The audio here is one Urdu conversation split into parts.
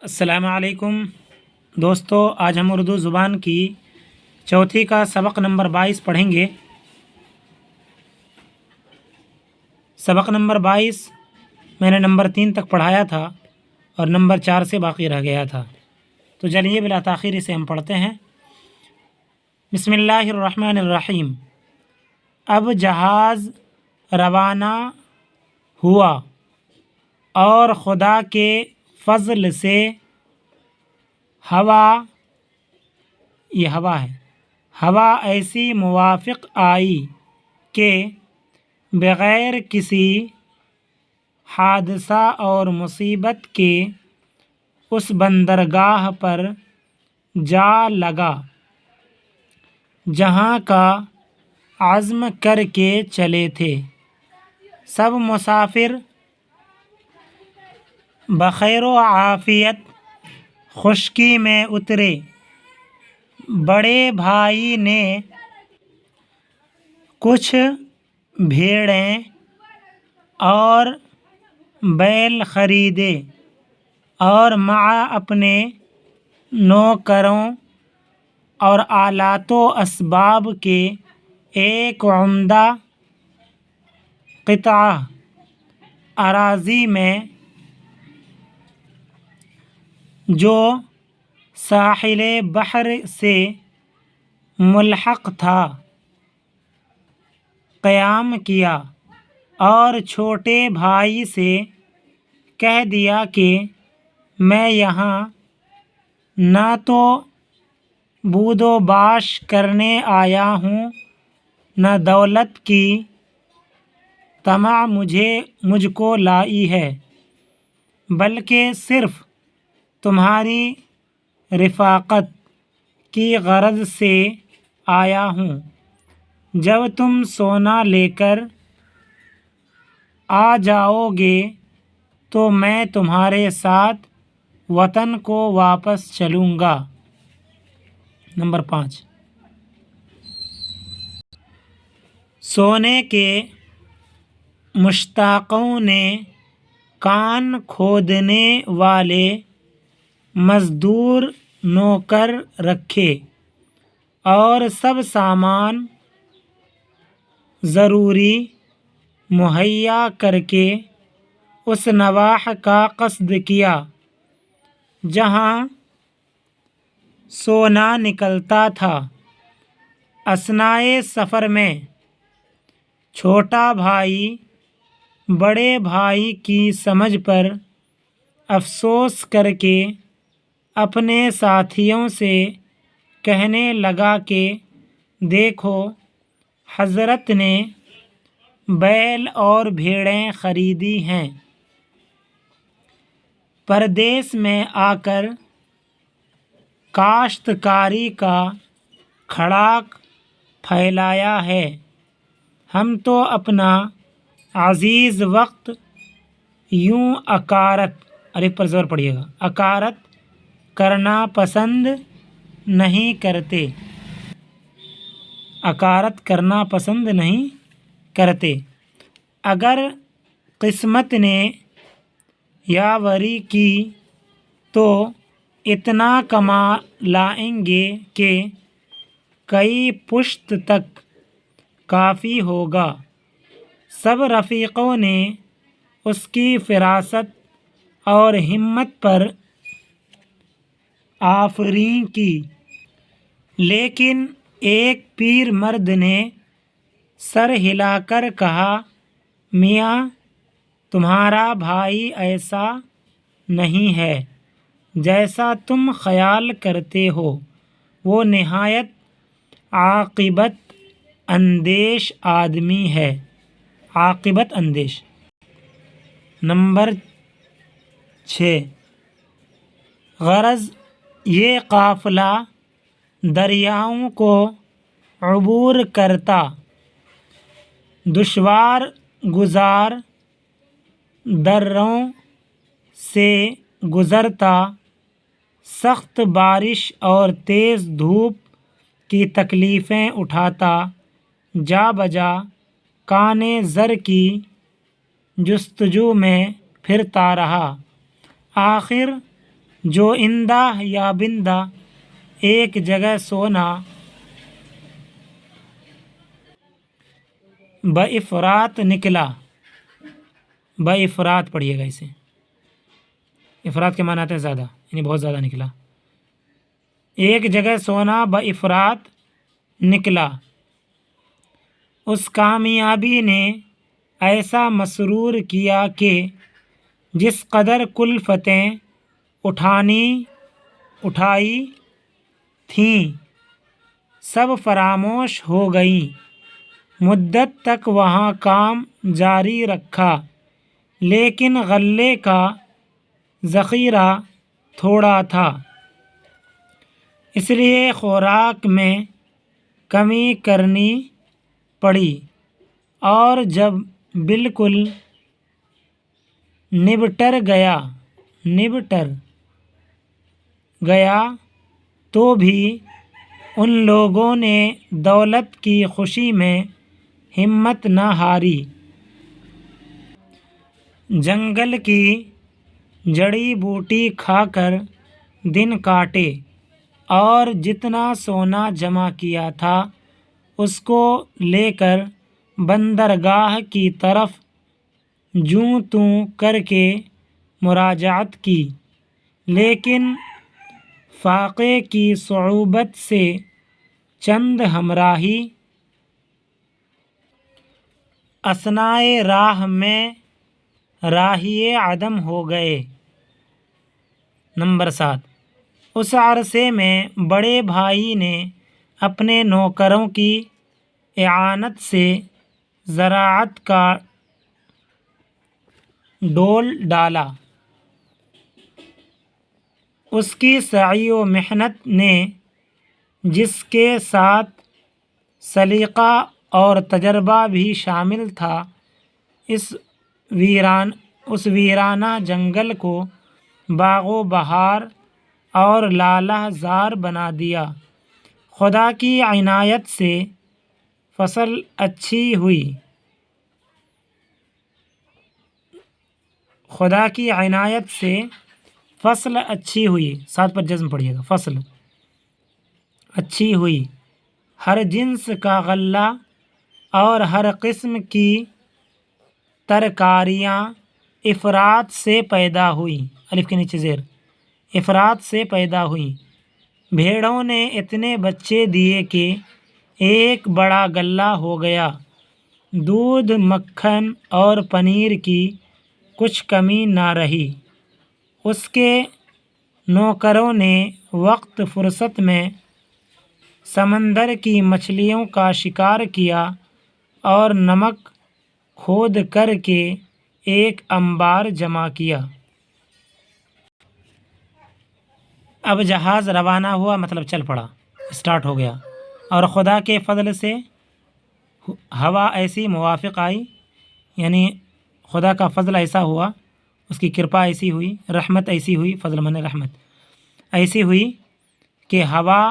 السلام علیکم دوستو، آج ہم اردو زبان کی چوتھی کا سبق نمبر 22 پڑھیں گے۔ سبق نمبر 22 میں نے نمبر 3 تک پڑھایا تھا اور نمبر 4 سے باقی رہ گیا تھا، تو چلیے بلا تاخیر اسے ہم پڑھتے ہیں۔ بسم اللہ الرحمن الرحیم۔ اب جہاز روانہ ہوا اور خدا کے فضل سے ہوا ایسی موافق آئی کہ بغیر کسی حادثہ اور مصیبت کے اس بندرگاہ پر جا لگا جہاں کا عزم کر کے چلے تھے۔ سب مسافر بخیر و عافیت خشکی میں اترے۔ بڑے بھائی نے کچھ بھیڑیں اور بیل خریدے اور مع اپنے نوکروں اور آلات و اسباب کے ایک عمدہ قطعہ اراضی میں جو ساحل بحر سے ملحق تھا قیام کیا، اور چھوٹے بھائی سے کہہ دیا کہ میں یہاں نہ تو بود و باش کرنے آیا ہوں، نہ دولت کی طمع مجھ کو لائی ہے، بلکہ صرف تمہاری رفاقت کی غرض سے آیا ہوں۔ جب تم سونا لے کر آ جاؤ گے تو میں تمہارے ساتھ وطن کو واپس چلوں گا۔ نمبر 5، سونے کے مشتاقوں نے کان کھودنے والے مزدور نوکر رکھے اور سب سامان ضروری مہیا کر کے اس نواح کا قصد کیا جہاں سونا نکلتا تھا۔ اثنائے سفر میں چھوٹا بھائی بڑے بھائی کی سمجھ پر افسوس کر کے اپنے ساتھیوں سے کہنے لگا کہ دیکھو، حضرت نے بیل اور بھیڑیں خریدی ہیں، پردیس میں آ کر کاشتکاری کا کھڑاک پھیلایا ہے، ہم تو اپنا عزیز وقت یوں الف پر زور پڑیے گا، اکارت کرنا پسند نہیں کرتے۔ اگر قسمت نے یاوری کی تو اتنا کما لائیں گے کہ کئی پشت تک کافی ہوگا۔ سب رفیقوں نے اس کی فراست اور ہمت پر آفرین کی، لیکن ایک پیر مرد نے سر ہلا کر کہا، میاں، تمہارا بھائی ایسا نہیں ہے جیسا تم خیال کرتے ہو، وہ نہایت عاقبت اندیش آدمی ہے۔ عاقبت اندیش۔ نمبر 6، غرض یہ قافلہ دریاؤں کو عبور کرتا، دشوار گزار دروں سے گزرتا، سخت بارش اور تیز دھوپ کی تکلیفیں اٹھاتا، جا بجا کانِ زر کی جستجو میں پھرتا رہا۔ آخر جو اندہ یا بندہ ایک جگہ سونا بافراط نکلا، بافراط پڑھیے گا اسے، افراد کے معنی آتے ہیں زیادہ، یعنی بہت زیادہ نکلا، ایک جگہ سونا بافراط نکلا، اس کامیابی نے ایسا مسرور کیا کہ جس قدر کلفتیں اٹھائی تھیں سب فراموش ہو گئیں، مدت تک وہاں کام جاری رکھا لیکن غلے کا ذخیرہ تھوڑا تھا، اس لیے خوراک میں کمی کرنی پڑی، اور جب بالکل نبٹر گیا تو بھی ان لوگوں نے دولت کی خوشی میں ہمت نہ ہاری، جنگل کی جڑی بوٹی کھا کر دن کاٹے، اور جتنا سونا جمع کیا تھا اس کو لے کر بندرگاہ کی طرف جوں توں کر کے مراجعت کی، لیکن فاقے کی صعوبت سے چند ہمراہی اثنائے راہ میں راہی عدم ہو گئے۔ نمبر 7، اس عرصے میں بڑے بھائی نے اپنے نوکروں کی اعانت سے زراعت کا ڈول ڈالا، اس کی سعی و محنت نے جس کے ساتھ سلیقہ اور تجربہ بھی شامل تھا اس ویرانہ جنگل کو باغ و بہار اور لالہ زار بنا دیا۔ خدا کی عنایت سے فصل اچھی ہوئی، 7 پر جزم پڑھیے گا، فصل اچھی ہوئی، ہر جنس کا غلہ اور ہر قسم کی ترکاریاں افراط سے پیدا ہوئیں، الف کے نیچے زیر، افراط سے پیدا ہوئیں، بھیڑوں نے اتنے بچے دیے کہ ایک بڑا غلہ ہو گیا، دودھ، مکھن اور پنیر کی کچھ کمی نہ رہی۔ اس کے نوکروں نے وقت فرصت میں سمندر کی مچھلیوں کا شکار کیا اور نمک کھود کر کے ایک انبار جمع کیا۔ اب جہاز روانہ ہوا، مطلب چل پڑا، اسٹارٹ ہو گیا، اور خدا کے فضل سے ہوا ایسی موافق آئی، یعنی خدا کا فضل ایسا ہوا، اس کی کرپا ایسی ہوئی، رحمت ایسی ہوئی، فضل من رحمت ایسی ہوئی کہ ہوا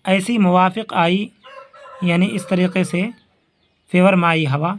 ایسی موافق آئی، یعنی اس طریقے سے فیور میں آئی ہوا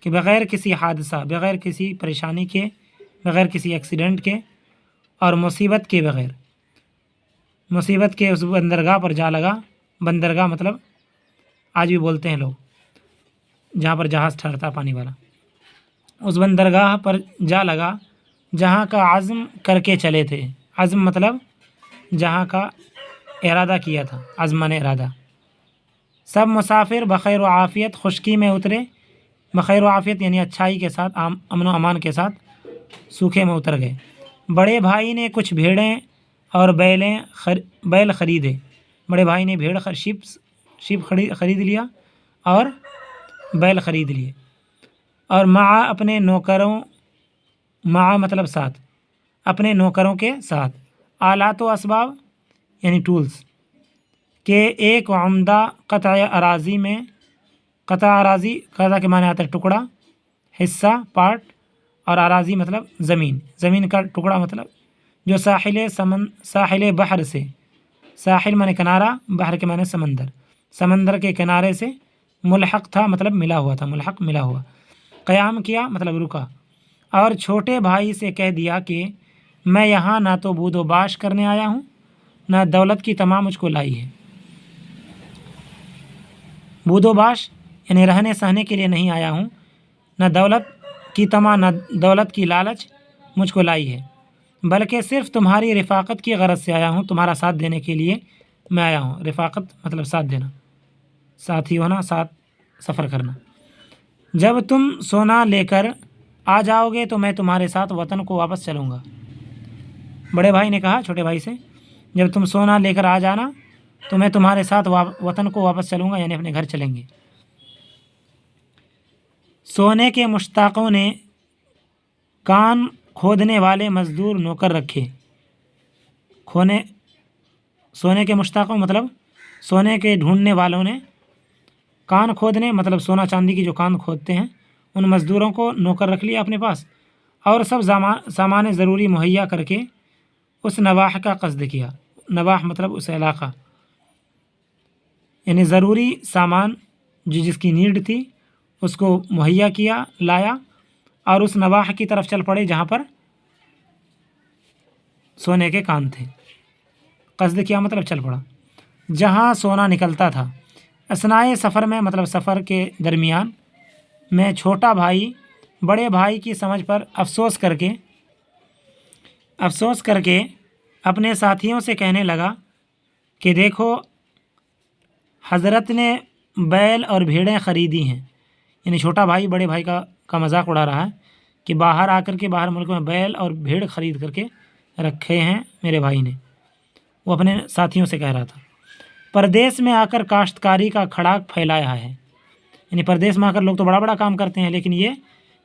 کہ بغیر کسی حادثہ، بغیر کسی پریشانی کے، بغیر کسی ایکسیڈنٹ کے اور مصیبت کے اس بندرگاہ پر جا لگا۔ بندرگاہ مطلب آج بھی بولتے ہیں لوگ جہاں پر جہاز ٹھہرتا پانی والا، اس بندرگاہ پر جا لگا جہاں کا عزم کر کے چلے تھے۔ عزم مطلب جہاں کا ارادہ کیا تھا، عزم نے ارادہ۔ سب مسافر بخیر و عافیت خشکی میں اترے، بخیر و عافیت یعنی اچھائی کے ساتھ، امن و امان کے ساتھ سوکھے میں اتر گئے۔ بڑے بھائی نے کچھ بھیڑیں اور بیل خریدے، بڑے بھائی نے شیپ خرید لیا اور بیل خرید لیے، اور اپنے نوکروں مطلب ساتھ، اپنے نوکروں کے ساتھ آلات و اسباب یعنی ٹولز کے ایک عمدہ قطع اراضی میں، قطع کے معنی آتا ہے ٹکڑا، حصہ، پارٹ، اور اراضی مطلب زمین کا ٹکڑا، مطلب جو ساحل بحر سے، ساحل معنی کنارہ، بحر کے معنی سمندر کے کنارے سے ملحق تھا، مطلب ملا ہوا تھا، ملحق ملا ہوا، قیام کیا مطلب رکا، اور چھوٹے بھائی سے کہہ دیا کہ میں یہاں نہ تو بود و باش کرنے آیا ہوں نہ دولت کی تمام مجھ کو لائی ہے۔ بود و باش یعنی رہنے سہنے کے لیے نہیں آیا ہوں، نہ دولت کی تما نہ دولت کی لالچ مجھ کو لائی ہے، بلکہ صرف تمہاری رفاقت کی غرض سے آیا ہوں، تمہارا ساتھ دینے کے لیے میں آیا ہوں۔ رفاقت مطلب ساتھ دینا، ساتھی ہونا، ساتھ سفر کرنا۔ جب تم سونا لے کر آ جاؤ گے تو میں تمہارے ساتھ وطن کو واپس چلوں گا۔ بڑے بھائی نے کہا چھوٹے بھائی سے، جب تم سونا لے کر آ جانا تو میں تمہارے ساتھ وطن کو واپس چلوں گا، یعنی اپنے گھر چلیں گے۔ سونے کے مشتاقوں نے کان کھودنے والے مزدور نوکر رکھے۔ سونے کے مشتاقوں مطلب سونے کے ڈھونڈنے والوں نے، کان کھودنے مطلب سونا چاندی کی جو کان کھودتے ہیں، ان مزدوروں کو نوکر رکھ لیا اپنے پاس اور سب سامان ضروری مہیا کر کے اس نواح کا قصد کیا۔ نواح مطلب اس علاقہ، یعنی ضروری سامان جس کی نیڈ تھی اس کو مہیا کیا، لایا اور اس نواح کی طرف چل پڑے جہاں پر سونے کے کان تھے۔ قصد کیا مطلب چل پڑا، جہاں سونا نکلتا تھا۔ اثنائے سفر میں مطلب سفر کے درمیان میں چھوٹا بھائی بڑے بھائی کی سمجھ پر افسوس کر کے اپنے ساتھیوں سے کہنے لگا کہ دیکھو حضرت نے بیل اور بھیڑیں خریدی ہیں، یعنی چھوٹا بھائی بڑے بھائی کا مذاق اڑا رہا ہے کہ باہر آ کر کے باہر ملکوں میں بیل اور بھیڑ خرید کر کے رکھے ہیں میرے بھائی نے، وہ اپنے ساتھیوں سے کہہ رہا تھا۔ پردیس میں آ کر کاشتکاری کا کھڑاک پھیلایا ہے، یعنی پردیس میں آ کر لوگ تو بڑا بڑا کام کرتے ہیں لیکن یہ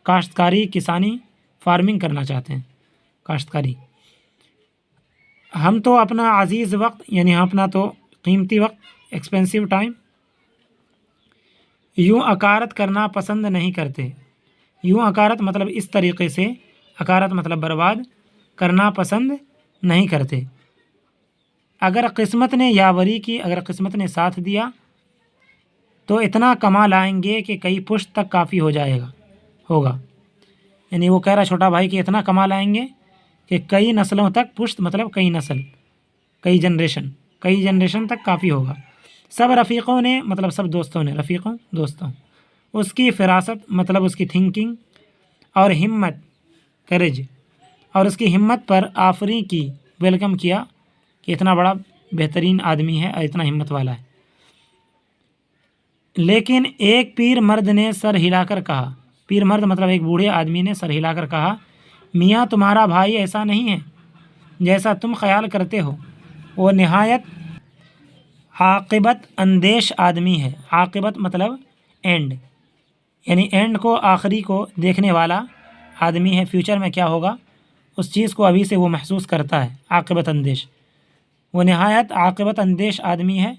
کاشتکاری، کسانی، فارمنگ کرنا چاہتے ہیں، کاشتکاری۔ ہم تو اپنا عزیز وقت یعنی اپنا تو قیمتی وقت، ایکسپینسو ٹائم، یوں عکارت کرنا پسند نہیں کرتے۔ یوں عکارت مطلب اس طریقے سے، عکارت مطلب برباد کرنا پسند نہیں کرتے۔ اگر قسمت نے یاوری کی، اگر قسمت نے ساتھ دیا تو اتنا کما لائیں گے کہ کئی پشت تک کافی ہوگا، یعنی وہ کہہ رہا چھوٹا بھائی کہ اتنا کما لائیں گے کہ کئی نسلوں تک، پشت مطلب کئی نسل، کئی جنریشن تک کافی ہوگا۔ سب رفیقوں نے مطلب سب دوستوں نے، دوستوں، اس کی فراست مطلب اس کی تھنکنگ اور ہمت، کریج، اور اس کی ہمت پر آفریں کی، ویلکم کیا کہ اتنا بڑا بہترین آدمی ہے اور اتنا ہمت والا ہے۔ لیکن ایک پیر مرد نے سر ہلا کر کہا، پیر مرد مطلب ایک بوڑھے آدمی نے سر ہلا کر کہا، میاں تمہارا بھائی ایسا نہیں ہے جیسا تم خیال کرتے ہو، وہ نہایت عاقبت اندیش آدمی ہے۔ عاقبت مطلب اینڈ، یعنی اینڈ کو، آخری کو دیکھنے والا آدمی ہے، فیوچر میں کیا ہوگا اس چیز کو ابھی سے وہ محسوس کرتا ہے۔ عاقبت اندیش، وہ نہایت عاقبت اندیش آدمی ہے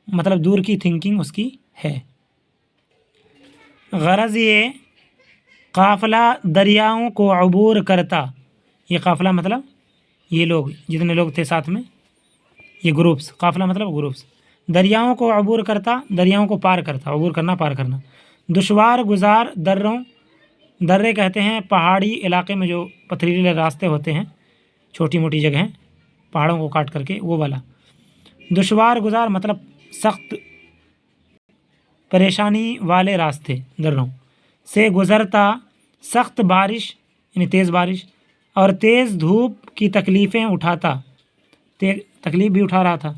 مطلب دور کی تھنکنگ اس کی ہے۔ غرض یہ قافلہ دریاؤں کو عبور کرتا، یہ قافلہ مطلب یہ لوگ جتنے لوگ تھے ساتھ میں، یہ گروپس، قافلہ مطلب گروپس، دریاؤں کو عبور کرتا، دریاؤں کو پار کرتا، عبور کرنا، پار کرنا۔ دشوار گزار درے کہتے ہیں پہاڑی علاقے میں جو پتھریلے راستے ہوتے ہیں، چھوٹی موٹی جگہیں پہاڑوں کو کاٹ کر کے، وہ والا۔ دشوار گزار مطلب سخت پریشانی والے راستے، دروں سے گزرتا، سخت بارش یعنی تیز بارش اور تیز دھوپ کی تکلیفیں اٹھاتا، تکلیف بھی اٹھا رہا تھا۔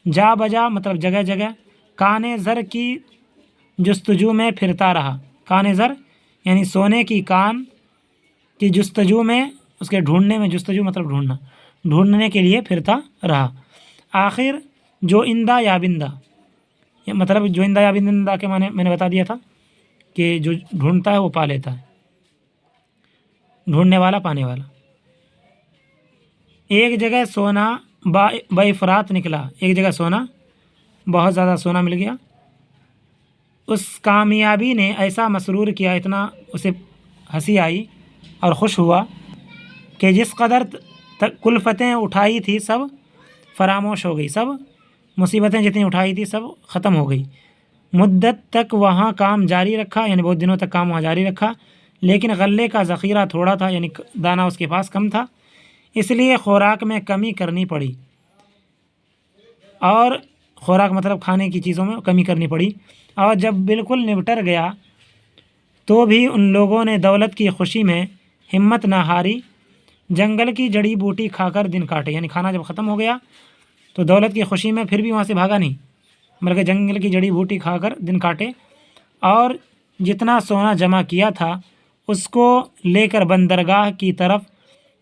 جا بجا مطلب جگہ جگہ، کان زر کی جستجو میں پھرتا رہا۔ کان زر یعنی سونے کی کان کی جستجو میں، اس کے ڈھونڈنے میں، جستجو مطلب ڈھونڈنا، ڈھونڈنے کے لیے پھرتا رہا۔ آخر جو اندہ یابندہ، یہ مطلب جو اندہ یابندہ کے معنی میں نے بتا دیا تھا کہ جو ڈھونڈتا ہے وہ پا لیتا ہے، ڈھونڈنے والا پانے والا۔ ایک جگہ سونا بافراط نکلا، ایک جگہ سونا، بہت زیادہ سونا مل گیا۔ اس کامیابی نے ایسا مسرور کیا، اتنا اسے ہنسی آئی اور خوش ہوا کہ جس قدر کلفتیں اٹھائی تھی سب فراموش ہو گئی، سب مصیبتیں جتنی اٹھائی تھی سب ختم ہو گئی۔ مدت تک وہاں کام جاری رکھا، یعنی بہت دنوں تک کام وہاں جاری رکھا، لیکن غلے کا ذخیرہ تھوڑا تھا، یعنی دانہ اس کے پاس کم تھا، اس لیے خوراک میں کمی کرنی پڑی، اور خوراک مطلب کھانے کی چیزوں میں کمی کرنی پڑی، اور جب بالکل نبٹر گیا تو بھی ان لوگوں نے دولت کی خوشی میں ہمت نہ ہاری، جنگل کی جڑی بوٹی کھا کر دن کاٹے۔ یعنی کھانا جب ختم ہو گیا تو دولت کی خوشی میں پھر بھی وہاں سے بھاگا نہیں، بلکہ جنگل کی جڑی بوٹی کھا کر دن کاٹے، اور جتنا سونا جمع کیا تھا اس کو لے کر بندرگاہ کی طرف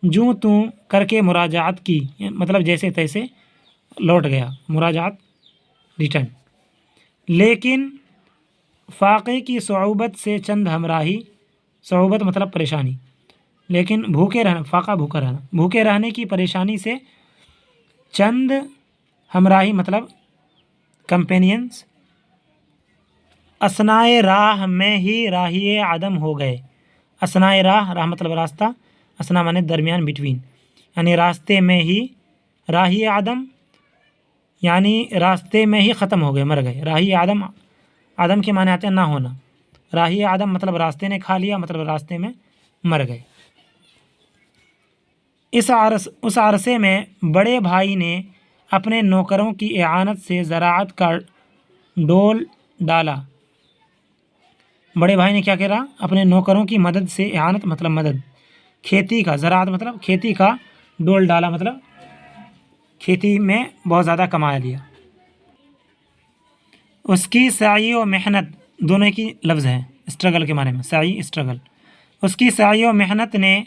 جوں توں کر کے مراجعت کی، مطلب جیسے تیسے لوٹ گیا، مراجعت ریٹرن۔ لیکن فاقے کی صعوبت سے چند ہمراہی، صعوبت مطلب پریشانی، لیکن بھوکے رہنا، فاقہ بھوکا رہنا، بھوکے رہنے کی پریشانی سے چند ہمراہی مطلب کمپینینز اثنائے راہ میں ہی راہی عدم ہو گئے۔ اثنائے راہ، راہ مطلب راستہ، اثنا مانے درمیان، بٹوین، یعنی راستے میں ہی، راہی عدم یعنی راستے میں ہی ختم ہو گئے، مر گئے۔ راہی عدم، عدم کے معنی آتے ہیں نہ ہونا، راہی عدم مطلب راستے نے کھا لیا، مطلب راستے میں مر گئے۔ اس عرصے میں بڑے بھائی نے اپنے نوکروں کی اعانت سے زراعت کا ڈول ڈالا۔ بڑے بھائی نے کیا کرا؟ اپنے نوکروں کی مدد سے، اعانت مطلب مدد، کھیتی کا، زراعت مطلب کھیتی کا، ڈول ڈالا مطلب کھیتی میں بہت زیادہ کما لیا۔ اس کی سعی و محنت، دونوں کی لفظ ہے اسٹرگل کے معنی میں، سعی اسٹرگل، اس کی سعی و محنت نے،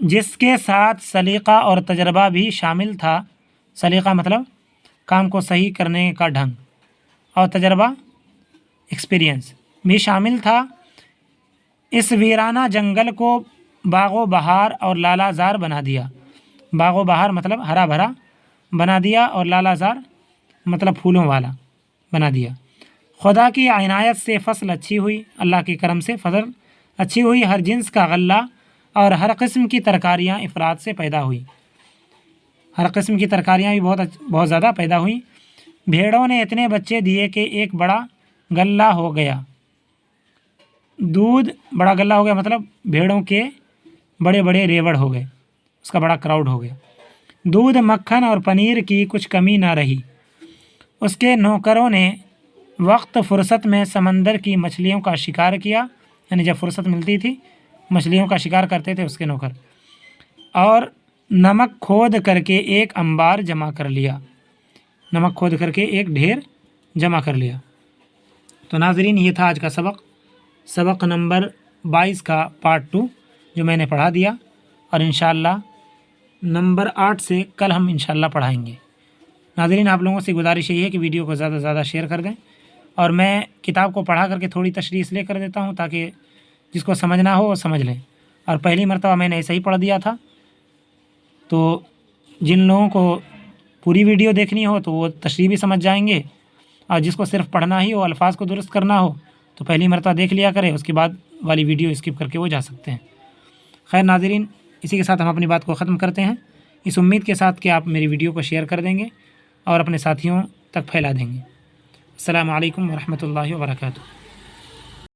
جس کے ساتھ سلیقہ اور تجربہ بھی شامل تھا، سلیقہ مطلب کام کو صحیح کرنے کا ڈھنگ، اور تجربہ ایکسپیرینس بھی شامل تھا، اس ویرانہ جنگل کو باغ و بہار اور لالا زار بنا دیا۔ باغ و بہار مطلب ہرا بھرا بنا دیا، اور لالا زار مطلب پھولوں والا بنا دیا۔ خدا کی عنایت سے فصل اچھی ہوئی، اللہ کے کرم سے فصل اچھی ہوئی، ہر جنس کا غلہ اور ہر قسم کی ترکاریاں افراد سے پیدا ہوئی، ہر قسم کی ترکاریاں بھی بہت زیادہ پیدا ہوئیں۔ بھیڑوں نے اتنے بچے دیے کہ ایک بڑا غلہ ہو گیا، دودھ بڑا غلہ ہو گیا مطلب بھیڑوں کے بڑے بڑے ریوڑ ہو گئے، اس کا بڑا کراؤڈ ہو گیا۔ دودھ، مکھن اور پنیر کی کچھ کمی نہ رہی۔ اس کے نوکروں نے وقت فرصت میں سمندر کی مچھلیوں کا شکار کیا، یعنی جب فرصت ملتی تھی مچھلیوں کا شکار کرتے تھے اس کے نوکر، اور نمک کھود کر کے ایک انبار جمع کر لیا، نمک کھود کر کے ایک ڈھیر جمع کر لیا۔ تو ناظرین، یہ تھا آج کا سبق نمبر 22 کا پارٹ 2 جو میں نے پڑھا دیا، اور انشاءاللہ نمبر 8 سے کل ہم انشاءاللہ پڑھائیں گے۔ ناظرین، آپ لوگوں سے گزارش یہی ہے کہ ویڈیو کو زیادہ سے زیادہ شیئر کر دیں، اور میں کتاب کو پڑھا کر کے تھوڑی تشریح اس لیے کر دیتا ہوں تاکہ جس کو سمجھنا ہو وہ سمجھ لیں، اور پہلی مرتبہ میں نے ایسے ہی پڑھ دیا تھا، تو جن لوگوں کو پوری ویڈیو دیکھنی ہو تو وہ تشریح بھی سمجھ جائیں گے، اور جس کو صرف پڑھنا ہی ہو، الفاظ کو درست کرنا ہو تو پہلی مرتبہ دیکھ لیا کرے، اس کے بعد والی ویڈیو اسکپ کر کے وہ جا سکتے ہیں۔ خیر ناظرین، اسی کے ساتھ ہم اپنی بات کو ختم کرتے ہیں، اس امید کے ساتھ کہ آپ میری ویڈیو کو شیئر کر دیں گے اور اپنے ساتھیوں تک پھیلا دیں گے۔ السلام علیکم ورحمۃ اللہ وبرکاتہ۔